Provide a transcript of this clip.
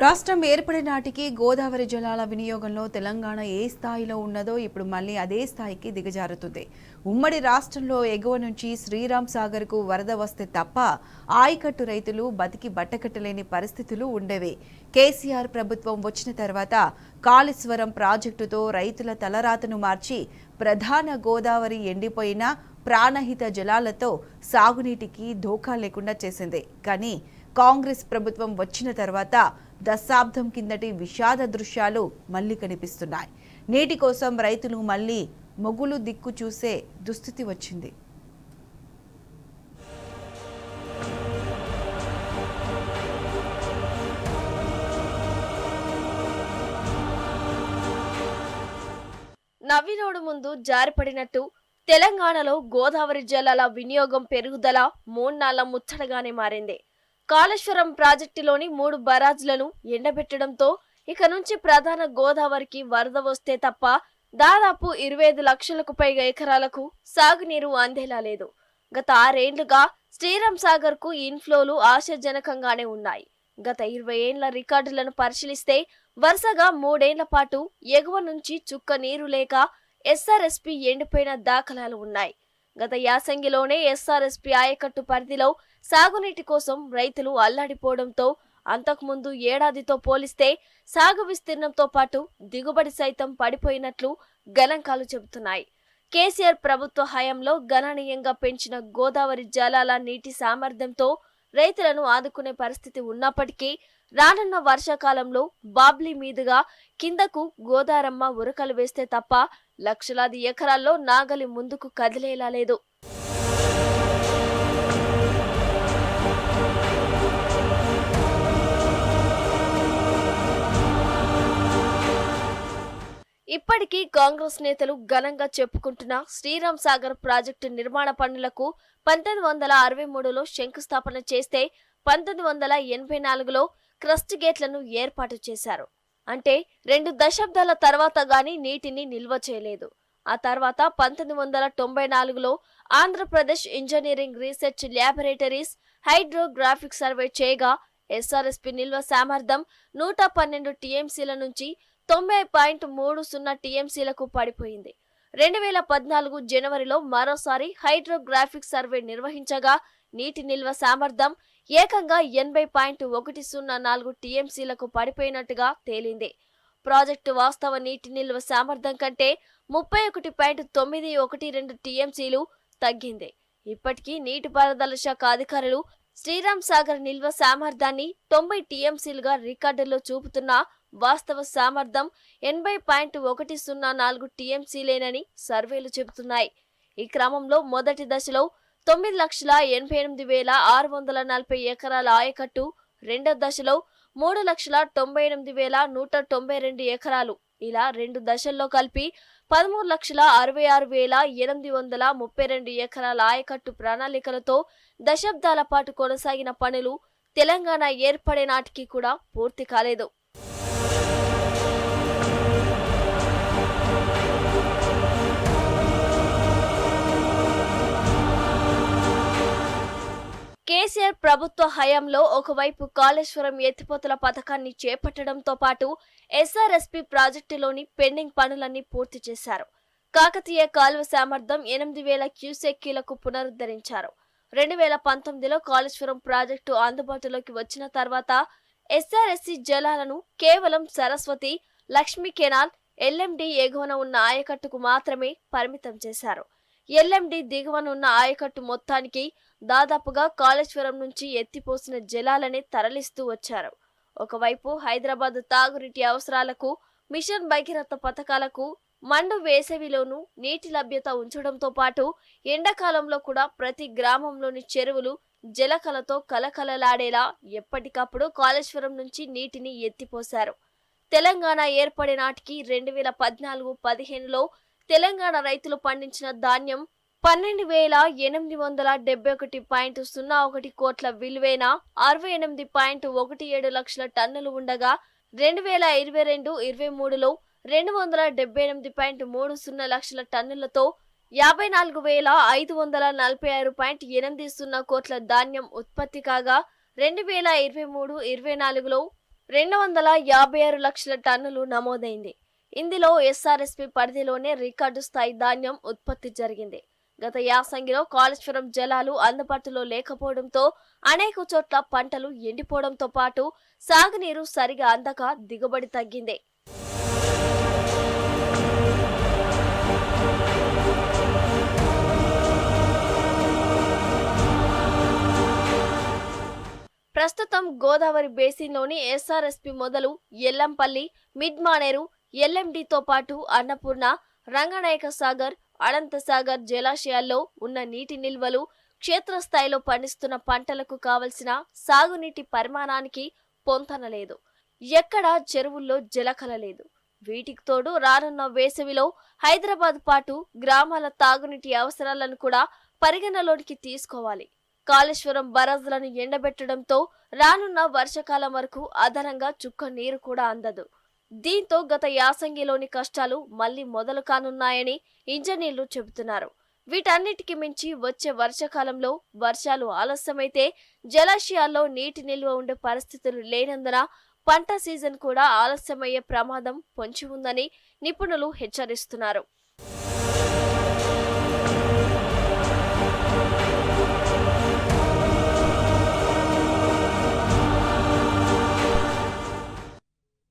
రాష్ట్రం ఏర్పడే నాటికి గోదావరి జలాల వినియోగంలో తెలంగాణ ఏ స్థాయిలో ఉన్నదో ఇప్పుడు మళ్లీ అదే స్థాయికి దిగజారుతుంది. ఉమ్మడి రాష్ట్రంలో ఎగువ నుంచి శ్రీరామ్ సాగర్కు వరద వస్తే తప్ప ఆయకట్టు రైతులు బతికి బట్టకట్టలేని పరిస్థితులు ఉండేవి. కేసీఆర్ ప్రభుత్వం వచ్చిన తర్వాత కాళేశ్వరం ప్రాజెక్టుతో రైతుల తలరాతను మార్చి ప్రధాన గోదావరి ఎండిపోయిన ప్రాణహిత జలాలతో సాగునీటికి ధోకా లేకుండా చేసింది. కానీ కాంగ్రెస్ ప్రభుత్వం వచ్చిన తర్వాత దశాబ్దం కిందటి విషాద దృశ్యాలు మళ్లీ కనిపిస్తున్నాయి. నీటి కోసం రైతులు మళ్లీ మొగులు దిక్కు చూసే దుస్థితి వచ్చింది. నవ్వినోడు ముందు జారిపడినట్టు తెలంగాణలో గోదావరి జలాల వినియోగం పెరుగుదల మూన్నాళ్ల ముచ్చటగానే మారింది. కాళేశ్వరం ప్రాజెక్టులోని 3 బరాజ్లను ఎండబెట్టడంతో ఇక నుంచి ప్రధాన గోదావరికి వరద వస్తే తప్ప దాదాపు 25 లక్షలకు పైగా ఎకరాలకు సాగునీరు అందేలా లేదు. గత 6 ఏళ్లుగా శ్రీరామ్ సాగర్ కు ఇన్ఫ్లోలు ఆశాజనకంగానే ఉన్నాయి. గత 20 ఏళ్ల రికార్డులను పరిశీలిస్తే వరుసగా 3 ఏళ్ల పాటు ఎగువ నుంచి చుక్క నీరు లేక ఎస్ఆర్ఎస్పీ ఎండిపోయిన దాఖలాలు ఉన్నాయి. గత యాసంగిలోనే ఎస్ఆర్ఎస్పీ ఆయకట్టు పరిధిలో సాగునీటి కోసం రైతులు అల్లాడిపోవడంతో అంతకుముందు ఏడాదితో పోలిస్తే సాగు విస్తీర్ణంతో పాటు దిగుబడి సైతం పడిపోయినట్లు గణాంకాలు చెబుతున్నాయి. కేసీఆర్ ప్రభుత్వ హయాంలో గణనీయంగా పెంచిన గోదావరి జలాల నీటి సామర్థ్యంతో రైతులను ఆదుకునే పరిస్థితి ఉన్నప్పటికీ రానున్న వర్షాకాలంలో బాబ్లీ మీదుగా కిందకు గోదారమ్మ ఉరకలు వేస్తే తప్ప లక్షలాది ఎకరాల్లో నాగలి ముందుకు కదిలేలా లేదు. ఇప్పటికీ కాంగ్రెస్ నేతలు ఘనంగా చెప్పుకుంటున్న శ్రీరామ్ సాగర్ ప్రాజెక్టు నిర్మాణ పనులకు 1963లో శంకుస్థాపన చేస్తే 1984లో క్రస్ట్ గేట్లను ఏర్పాటు చేశారు. అంటే 2 దశాబ్దాల తర్వాత గాని నీటిని నిల్వ చేయలేదు. ఆ తర్వాత 1994లో Andhra Pradesh engineering research laboratories hydrographic survey చేయగా ఎస్ఆర్ఎస్పీ నిల్వ సామర్థ్యం 112 టీఎంసీల నుంచి 90.30 టీఎంసీలకు పడిపోయింది. 2014 జనవరిలో మరోసారి హైడ్రోగ్రాఫిక్ సర్వే నిర్వహించగా నీటి నిల్వ సామర్థ్యం ఏకంగా 80.104 టీఎంసీలకు పడిపోయినట్టుగా తేలింది. ప్రాజెక్టు వాస్తవ నీటి నిల్వ సామర్థ్యం కంటే 31.912 టీఎంసీలు తగ్గింది. ఇప్పటికీ నీటిపారుదల శాఖ అధికారులు శ్రీరామ్ సాగర్ నిల్వ సామర్థ్యాన్ని 90 టీఎంసీలుగా రికార్డుల్లో చూపుతున్న వాస్తవ సామర్థ్యం 80.104 టీఎంసీలేనని సర్వేలు చెబుతున్నాయి. ఈ క్రమంలో మొదటి దశలో 9,88,640 ఎకరాల ఆయకట్టు, రెండో దశలో 3,98,192 ఎకరాలు, ఇలా 2 దశల్లో కలిపి 13,66,832 ఎకరాల ఆయకట్టు ప్రణాళికలతో దశాబ్దాల పాటు కొనసాగిన పనులు తెలంగాణ ఏర్పడే నాటికి కూడా పూర్తి కాలేదు. కేసీఆర్ ప్రభుత్వ హయాంలో ఒకవైపు కాళేశ్వరం ఎత్తిపోతల పథకాన్ని చేపట్టడంతో పాటు ఎస్ఆర్ఎస్పీ ప్రాజెక్టులోని పెండింగ్ పనులన్నీ పూర్తి చేశారు. కాకతీయ కాలువ సామర్థ్యం 8,000 క్యూసెక్కీలకు పునరుద్ధరించారు. 2019లో కాళేశ్వరం ప్రాజెక్టు అందుబాటులోకి వచ్చిన తర్వాత ఎస్ఆర్ఎస్సీ జలాలను కేవలం సరస్వతి, లక్ష్మీ కెనాల్, ఎల్ఎండి ఎగువన ఉన్న ఆయకట్టుకు మాత్రమే పరిమితం చేశారు. ఎల్ఎండి దిగువన ఉన్న ఆయకట్టు మొత్తానికి దాదాపుగా కాళేశ్వరం నుంచి ఎత్తిపోసిన జలాలనే తరలిస్తూ వచ్చారు. ఒకవైపు హైదరాబాద్ తాగునీటి అవసరాలకు, మిషన్ భగీరథ పథకాలకు మండు వేసవిలోనూ నీటి లభ్యత ఉంచడంతో పాటు ఎండాకాలంలో కూడా ప్రతి గ్రామంలోని చెరువులు జలకలతో కలకలలాడేలా ఎప్పటికప్పుడు కాళేశ్వరం నుంచి నీటిని ఎత్తిపోశారు. తెలంగాణ ఏర్పడే నాటికి 2014-15లో తెలంగాణ రైతులు పండించిన ధాన్యం 12,871.01 కోట్ల విలువైన 68.17 లక్షల టన్నులు ఉండగా 2022-23లో 278.30 లక్షల టన్నులతో 54,546.80 కోట్ల ధాన్యం ఉత్పత్తి కాగా 2023-24లో 256 లక్షల టన్నులు నమోదైంది. ఇందులో ఎస్ఆర్ఎస్పీ పరిధిలోనే రికార్డు స్థాయి ధాన్యం ఉత్పత్తి జరిగింది. గత యాసంగిలో కాళేశ్వరం జలాలు అందుబాటులో లేకపోవడంతో అనేక చోట్ల పంటలు ఎండిపోవడంతో పాటు సాగునీరు సరిగా అందక దిగుబడి తగ్గింది. ప్రస్తుతం గోదావరి బేసిన్లోని ఎస్ఆర్ఎస్పీ మొదలు ఎల్లంపల్లి, మిడ్మానేరు, ఎల్ఎండితో పాటు అన్నపూర్ణ, రంగనాయక సాగర్, అనంత సాగర్ జలాశయాల్లో ఉన్న నీటి నిల్వలు క్షేత్రస్థాయిలో పండిస్తున్న పంటలకు కావలసిన సాగునీటి పరిమాణానికి పొంతనలేదు. ఎక్కడా చెరువుల్లో జలకళ లేదు. వీటికి తోడు రానున్న వేసవిలో హైదరాబాద్ పాటు గ్రామాల తాగునీటి అవసరాలను కూడా పరిగణలోనికి తీసుకోవాలి. కాళేశ్వరం బరాజులను ఎండబెట్టడంతో రానున్న వర్షాకాలం వరకు అదనంగా చుక్క నీరు కూడా అందదు. దీంతో గత యాసంగిలోని కష్టాలు మళ్లీ మొదలు కానున్నాయని ఇంజనీర్లు చెబుతున్నారు. వీటన్నిటికి మించి వచ్చే వర్షాకాలంలో వర్షాలు ఆలస్యమైతే జలాశయాల్లో నీటి నిల్వ ఉండే పరిస్థితులు లేనందున పంట సీజన్ కూడా ఆలస్యమయ్యే ప్రమాదం పొంచి ఉందని నిపుణులు హెచ్చరిస్తున్నారు.